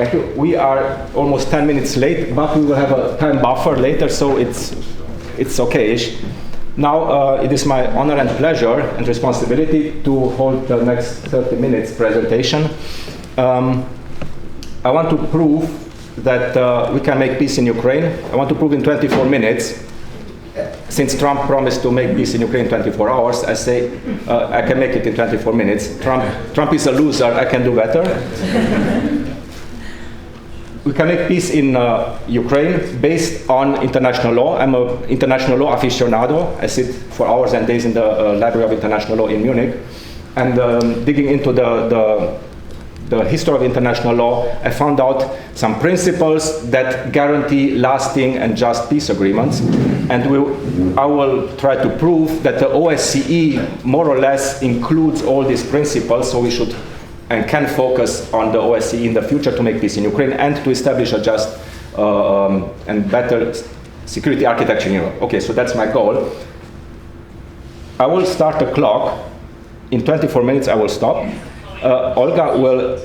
Thank you. We are almost 10 minutes late, but we will have a time buffer later, so it's okay-ish. Now, it is my honor and pleasure and responsibility to hold the next 30 minutes presentation. I want to prove that we can make peace in Ukraine. I want to prove in 24 minutes. Since Trump promised to make peace in Ukraine in 24 hours, I say I can make it in 24 minutes. Trump is a loser, I can do better. We can make peace in Ukraine based on international law. I'm an international law aficionado. I sit for hours and days in the Library of International Law in Munich. And digging into the history of international law, I found out some principles that guarantee lasting and just peace agreements. And I will try to prove that the OSCE more or less includes all these principles, so we should and can focus on the OSCE in the future to make peace in Ukraine and to establish a just and better security architecture in Europe. Okay, so that's my goal. I will start the clock. In 24 minutes I will stop. Olga will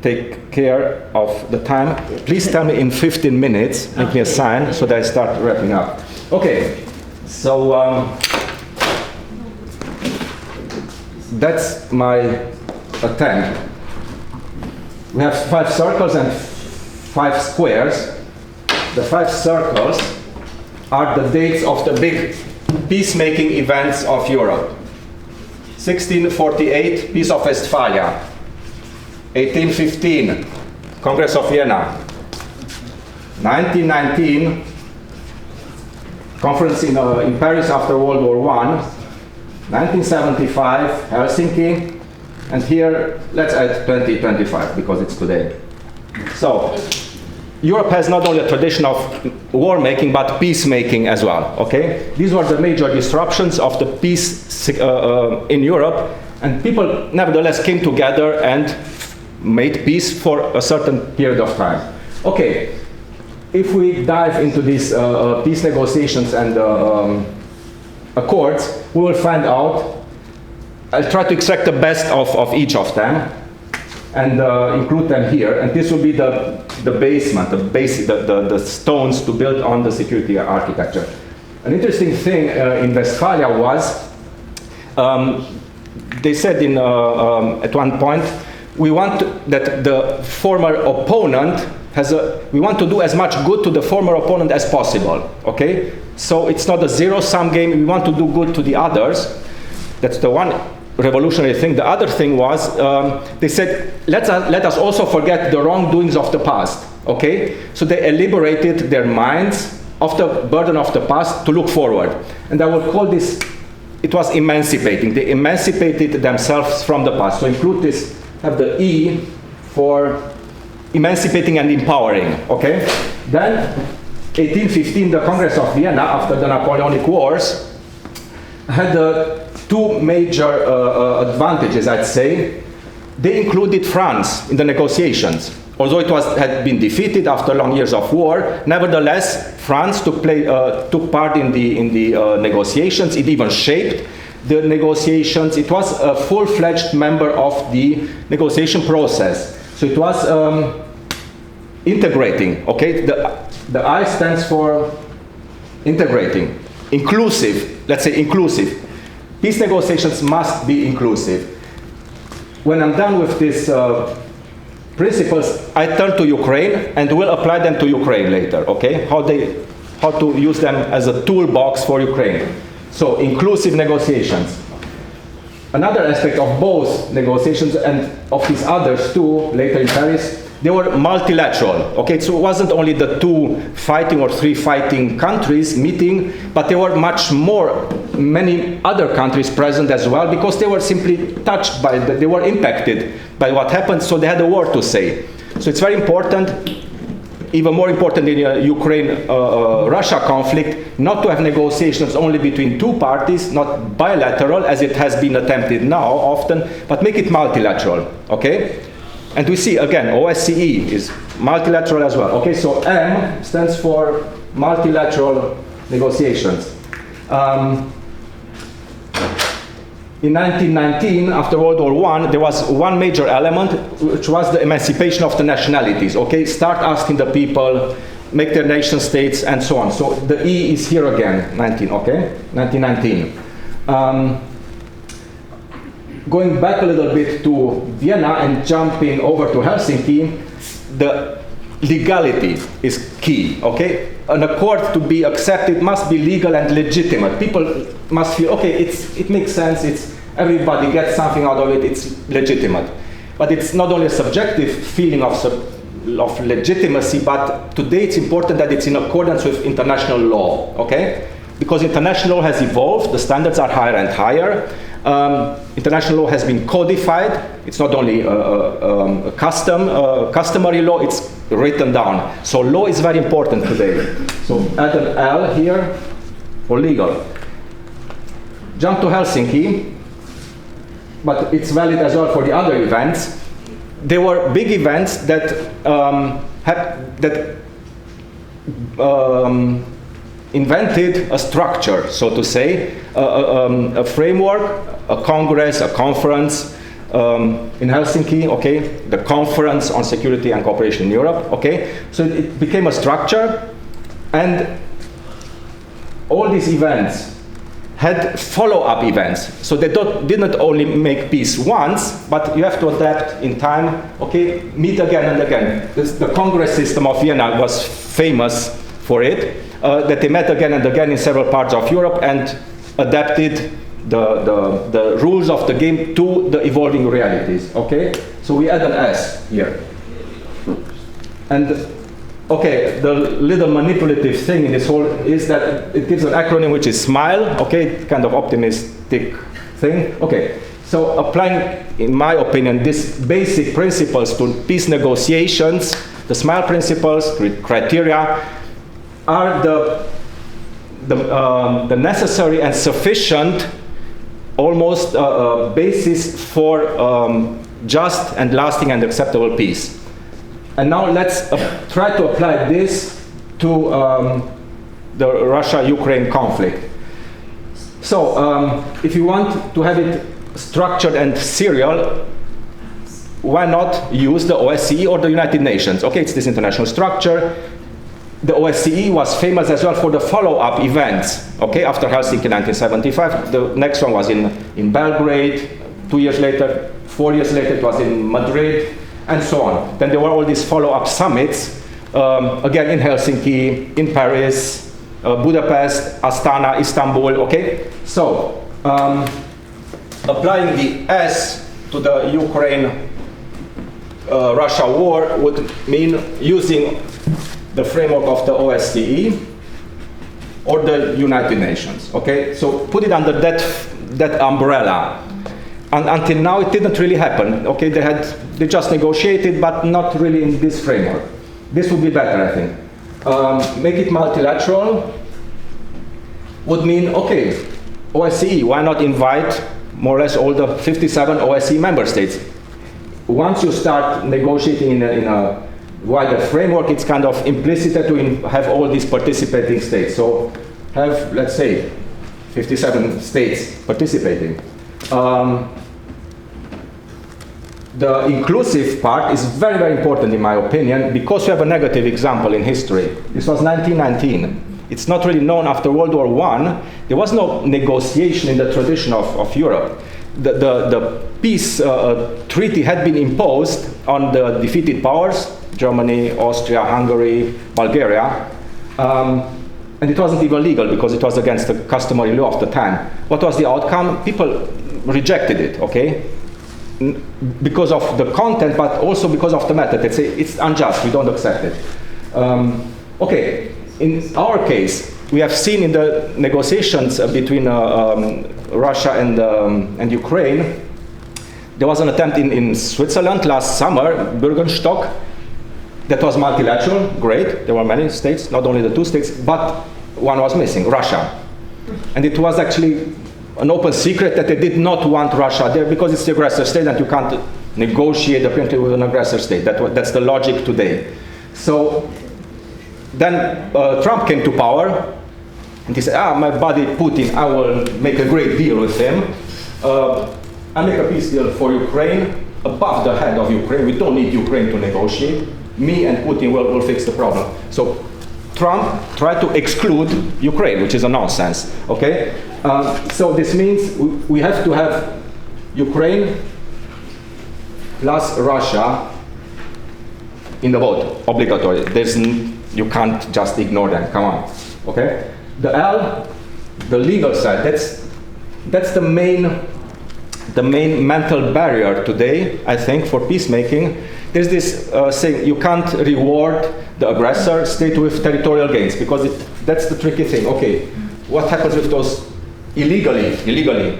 take care of the time. Please tell me in 15 minutes, make me a sign so that I start wrapping up. Okay, so that's my attempt. We have 5 circles and 5 squares. The 5 circles are the dates of the big peacemaking events of Europe. 1648, Peace of Westphalia. 1815, Congress of Vienna. 1919, conference in Paris after World War I. 1975, Helsinki. And here, let's add 2025 because it's today. So, Europe has not only a tradition of war making, but peacemaking as well, okay? These were the major disruptions of the peace in Europe, and people nevertheless came together and made peace for a certain period of time. Okay, if we dive into these peace negotiations and accords, we will find out. I'll try to extract the best of each of them and include them here. And this will be the basement, the stones to build on the security architecture. An interesting thing in Westphalia was, they said at one point, we want that the former opponent we want to do as much good to the former opponent as possible, okay? So it's not a zero-sum game, we want to do good to the others. That's the one revolutionary thing. The other thing was, they said, let us also forget the wrongdoings of the past, okay? So they liberated their minds of the burden of the past to look forward. And I would call this, it was emancipating. They emancipated themselves from the past. So include this, have the E for emancipating and empowering, okay? Then, 1815, the Congress of Vienna, after the Napoleonic Wars, had 2 major advantages, I'd say. They included France in the negotiations. Although it had been defeated after long years of war, nevertheless, France took part in the negotiations. It even shaped the negotiations. It was a full-fledged member of the negotiation process. So it was integrating, okay? The I stands for integrating, inclusive, let's say inclusive. Peace negotiations must be inclusive. When I'm done with these principles, I turn to Ukraine and will apply them to Ukraine later, okay? How to use them as a toolbox for Ukraine. So, inclusive negotiations. Another aspect of both negotiations and of these others too, later in Paris, they were multilateral, okay? So it wasn't only the 2 fighting or 3 fighting countries meeting, but there were many other countries present as well, because they were simply touched they were impacted by what happened, so they had a word to say. So it's very important, even more important in the Ukraine-Russia conflict, not to have negotiations only between 2 parties, not bilateral, as it has been attempted now often, but make it multilateral, okay? And we see, again, OSCE is multilateral as well. Okay, so M stands for multilateral negotiations. in 1919, after World War I, there was one major element, which was the emancipation of the nationalities. Okay, start asking the people, make their nation states, and so on. So the E is here again, 1919. Going back a little bit to Vienna and jumping over to Helsinki, the legality is key, okay? An accord to be accepted must be legal and legitimate. People must feel, okay, it makes sense, everybody gets something out of it, it's legitimate. But it's not only a subjective feeling of legitimacy, but today it's important that it's in accordance with international law, okay? Because international law has evolved, the standards are higher and higher. International law has been codified. It's not only a customary law, it's written down. So law is very important today. So add an L here for legal. Jump to Helsinki, but it's valid as well for the other events. There were big events that invented a structure, so to say, a framework, a congress, a conference in Helsinki, okay, the Conference on Security and Cooperation in Europe, okay. So it became a structure, and all these events had follow-up events. So they didn't only make peace once, but you have to adapt in time, okay, meet again and again. The Congress system of Vienna was famous for it, that they met again and again in several parts of Europe and adapted the rules of the game to the evolving realities, okay? So we add an S here. And okay, the little manipulative thing in this whole is that it gives an acronym which is SMILE, okay, kind of optimistic thing. Okay, so applying, in my opinion, these basic principles to peace negotiations, the SMILE principles, criteria, are the necessary and sufficient almost basis for just and lasting and acceptable peace. And now let's try to apply this to the Russia-Ukraine conflict. So if you want to have it structured and serial, why not use the OSCE or the United Nations? Okay, it's this international structure. The OSCE was famous as well for the follow-up events. Okay, after Helsinki 1975, the next one was in Belgrade. 2 years later, 4 years later, it was in Madrid, and so on. Then there were all these follow-up summits, again in Helsinki, in Paris, Budapest, Astana, Istanbul, okay? So, applying the S to the Ukraine-Russia war would mean using the framework of the OSCE or the United Nations, okay? So put it under that umbrella. And until now, it didn't really happen. Okay, they just negotiated, but not really in this framework. This would be better, I think. Make it multilateral would mean, okay, OSCE, why not invite more or less all the 57 OSCE member states? Once you start negotiating in a wider framework, it's kind of implicit to have all these participating states. So have, let's say, 57 states participating. The inclusive part is very, very important in my opinion, because we have a negative example in history. This was 1919. It's not really known after World War I. There was no negotiation in the tradition of Europe. The peace treaty had been imposed on the defeated powers, Germany, Austria, Hungary, Bulgaria, and it wasn't even legal because it was against the customary law of the time. What was the outcome? People rejected it, okay? Because of the content, but also because of the method. They say it's unjust, we don't accept it. Okay, in our case, we have seen in the negotiations between Russia and Ukraine, there was an attempt in Switzerland last summer, Bürgenstock, that was multilateral, great. There were many states, not only the 2 states, but one was missing, Russia. And it was actually an open secret that they did not want Russia there because it's the aggressor state and you can't negotiate apparently with an aggressor state. That's the logic today. So then Trump came to power and he said, my buddy Putin, I will make a great deal with him. I make a peace deal for Ukraine above the head of Ukraine. We don't need Ukraine to negotiate. Me and Putin will fix the problem. So Trump tried to exclude Ukraine, which is a nonsense. Okay? So this means we have to have Ukraine plus Russia in the vote, obligatory. You can't just ignore them. Come on. Okay? The L, the legal side. That's the main mental barrier today, I think, for peacemaking. There's this saying, you can't reward the aggressor state with territorial gains, because that's the tricky thing. Okay, what happens with those illegally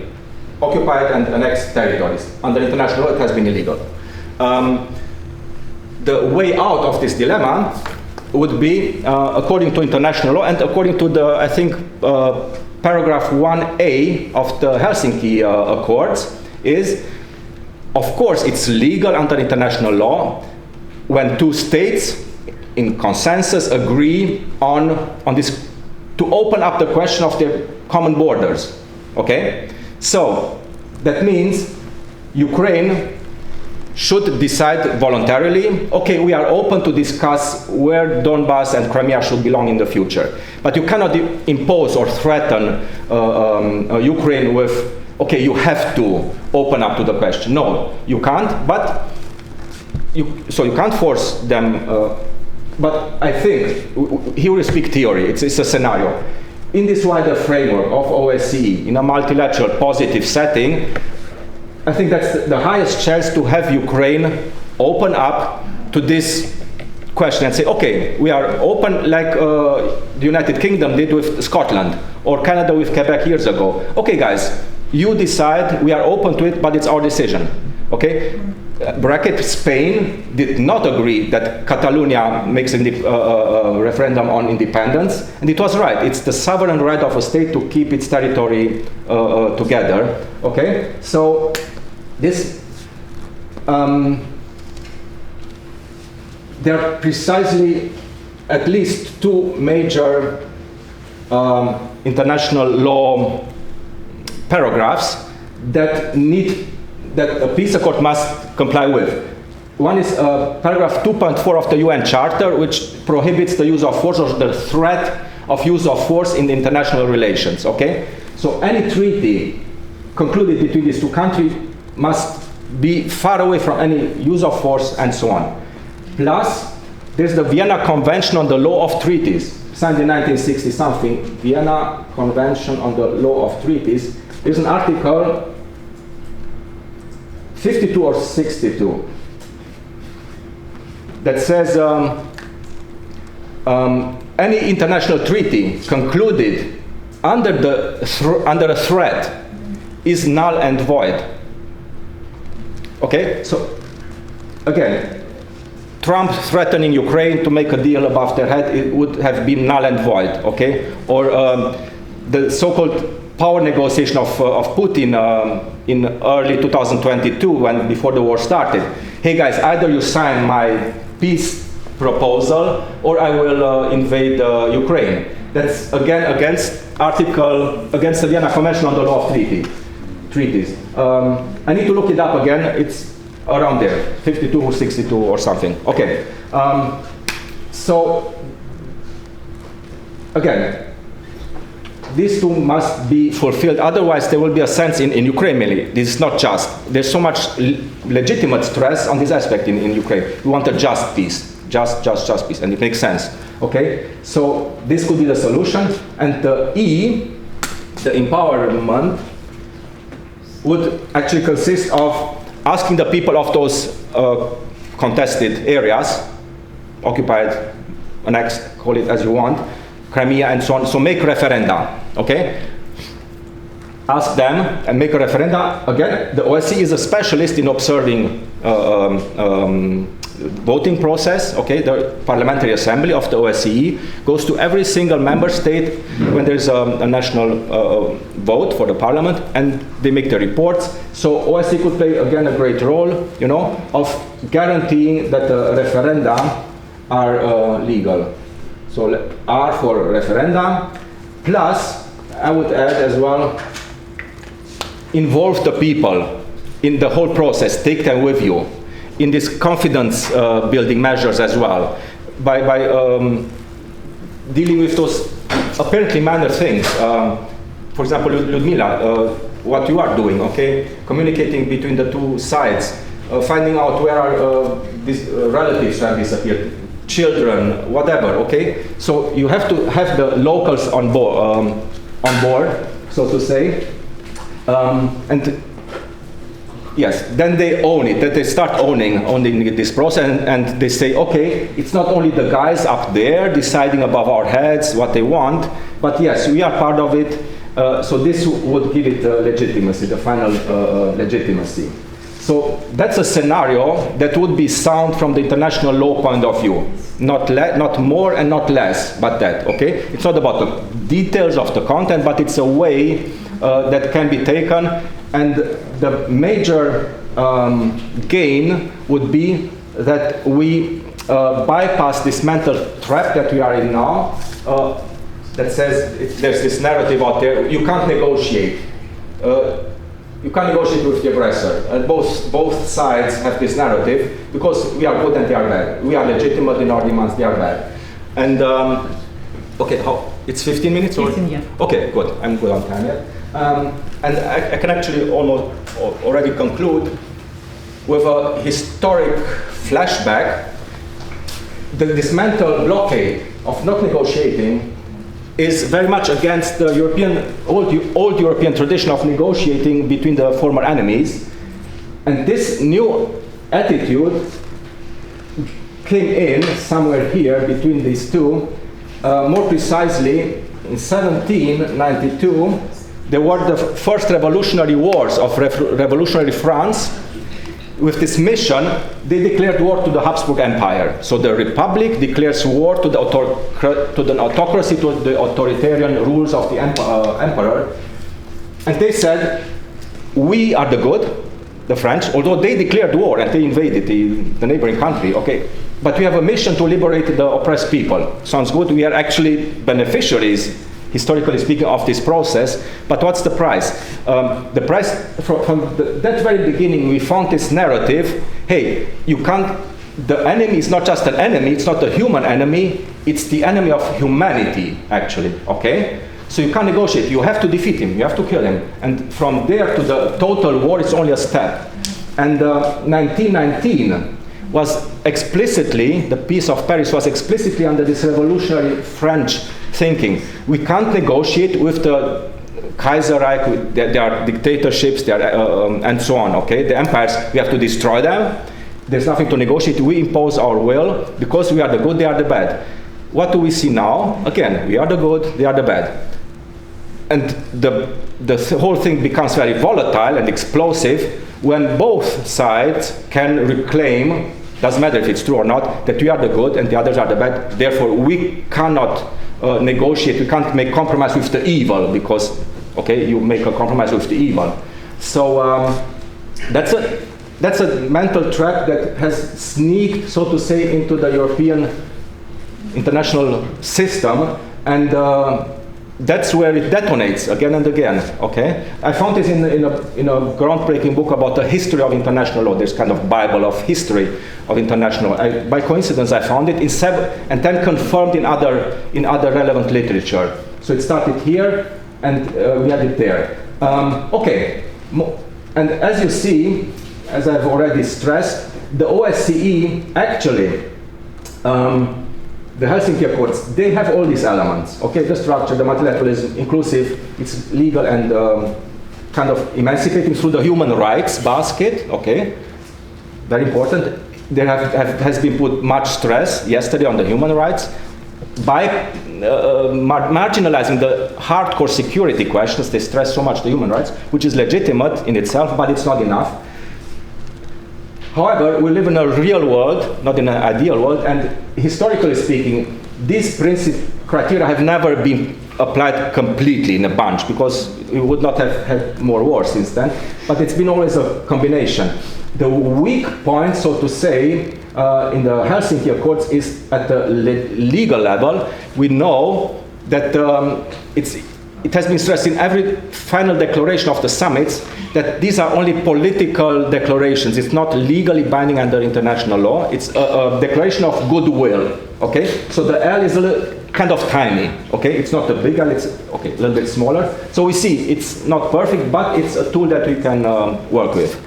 occupied and annexed territories? Under international law, it has been illegal. The way out of this dilemma would be, according to international law and according to the, I think, paragraph 1A of the Helsinki Accords, is, of course, it's legal under international law when two states in consensus agree on this, to open up the question of their common borders. Okay? So that means Ukraine should decide voluntarily, okay, we are open to discuss where Donbass and Crimea should belong in the future. But you cannot impose or threaten Ukraine with, okay, you have to open up to the question. No, you can't, but you can't force them. But I think, here we speak theory, it's a scenario. In this wider framework of OSCE, in a multilateral positive setting, I think that's the highest chance to have Ukraine open up to this question and say, okay, we are open like the United Kingdom did with Scotland, or Canada with Quebec years ago. Okay, guys, you decide, we are open to it, but it's our decision. Okay? Bracket, Spain did not agree that Catalonia makes a referendum on independence, and it was right. It's the sovereign right of a state to keep its territory together. Okay? So this, there are precisely at least two major international law paragraphs that a peace accord must comply with. One is paragraph 2.4 of the UN Charter, which prohibits the use of force or the threat of use of force in international relations. Okay? So any treaty concluded between these two countries must be far away from any use of force and so on. Plus, there's the Vienna Convention on the Law of Treaties, signed in 1960 something, Vienna Convention on the Law of Treaties. There's an article 52 or 62 that says any international treaty concluded under a threat is null and void. Okay, so again, Trump threatening Ukraine to make a deal above their head, it would have been null and void. Okay, or the so-called power negotiation of Putin in early 2022, before the war started. Hey guys, either you sign my peace proposal or I will invade Ukraine. That's again against the Vienna Convention on the Law of Treaties. I need to look it up again. It's around there, 52 or 62 or something. Okay. So again, these two must be fulfilled, otherwise there will be a sense in Ukraine mainly. This is not just. There's so much legitimate stress on this aspect in Ukraine. We want a just peace, just peace, and it makes sense. Okay, so this could be the solution, and the E, the empowerment, would actually consist of asking the people of those contested areas, occupied, annexed, call it as you want, Crimea and so on, so make referenda, okay? Ask them and make a referenda. Again, the OSCE is a specialist in observing voting process, okay? The Parliamentary Assembly of the OSCE goes to every single member state when there's a national vote for the parliament, and they make the reports. So OSCE could play, again, a great role, you know, of guaranteeing that the referenda are legal. So R for referendum, plus I would add as well involve the people in the whole process, take them with you in these confidence building measures as well, by dealing with those apparently minor things. For example, Ludmila, what you are doing, okay? Communicating between the two sides, finding out where are these relatives have disappeared, children, whatever, okay? So you have to have the locals on board, so to say. And yes, then they own it, that they start owning this process, and they say, okay, it's not only the guys up there deciding above our heads what they want, but yes, we are part of it, so this would give it legitimacy, the final legitimacy. So that's a scenario that would be sound from the international law point of view. Not more and not less, but that, okay? It's not about the details of the content, but it's a way that can be taken, and the major gain would be that we bypass this mental trap that we are in now, that says there's this narrative out there, you can't negotiate. You can't negotiate with the aggressor. And both sides have this narrative, because we are good and they are bad. We are legitimate in our demands, they are bad. And, okay, it's 15 minutes? 15, yeah. Okay, good, I'm good on time, yeah. And I can actually already conclude with a historic flashback. This mental blockade of not negotiating is very much against the old European tradition of negotiating between the former enemies. And this new attitude came in somewhere here between these two. More precisely, in 1792, there were the first revolutionary wars of revolutionary France. With this mission, they declared war to the Habsburg Empire. So the Republic declares war to the autocracy, to the authoritarian rules of the emperor. And they said, we are the good, the French, although they declared war and they invaded the neighboring country, okay? But we have a mission to liberate the oppressed people. Sounds good, we are actually beneficiaries, historically speaking, of this process. But what's the price? The price, from that very beginning, we found this narrative, hey, you can't, the enemy is not just an enemy, it's not a human enemy, it's the enemy of humanity, actually, okay? So you can't negotiate, you have to defeat him, you have to kill him. And from there to the total war, it's only a step. And 1919 was explicitly, the Peace of Paris was explicitly under this revolutionary French thinking. We can't negotiate with the Kaiserreich, there are dictatorships, and so on, okay? The empires, we have to destroy them. There's nothing to negotiate. We impose our will, because we are the good, they are the bad. What do we see now? Again, we are the good, they are the bad. And the whole thing becomes very volatile and explosive when both sides can reclaim, doesn't matter if it's true or not, that we are the good and the others are the bad. Therefore, we cannot negotiate, we can't make compromise with the evil, because, okay, you make a compromise with the evil. So that's a mental trap that has sneaked, so to say, into the European international system, and that's where it detonates again and again, okay? I found this in a groundbreaking book about the history of international law. There's kind of Bible of history of international law. By coincidence, I found it and then confirmed in other relevant literature. So it started here, and we had it there. Okay, and as you see, as I've already stressed, the OSCE actually, the Helsinki Accords, they have all these elements, okay? The structure, the multilateralism, inclusive, it's legal and kind of emancipating through the human rights basket, okay? Very important. There has been put much stress yesterday on the human rights by marginalizing the hardcore security questions. They stress so much the human rights, which is legitimate in itself, but it's not enough. However, we live in a real world, not in an ideal world, and historically speaking, these criteria have never been applied completely in a bunch, because we would not have had more wars since then, but it's been always a combination. The weak point, so to say, in the Helsinki Accords is at the legal level. We know that it's it has been stressed in every final declaration of the summits that these are only political declarations. It's not legally binding under international law. It's a declaration of goodwill. Okay, so the L is a little kind of tiny. Okay, it's not a big L. It's okay, a little bit smaller. So we see it's not perfect, but it's a tool that we can work with.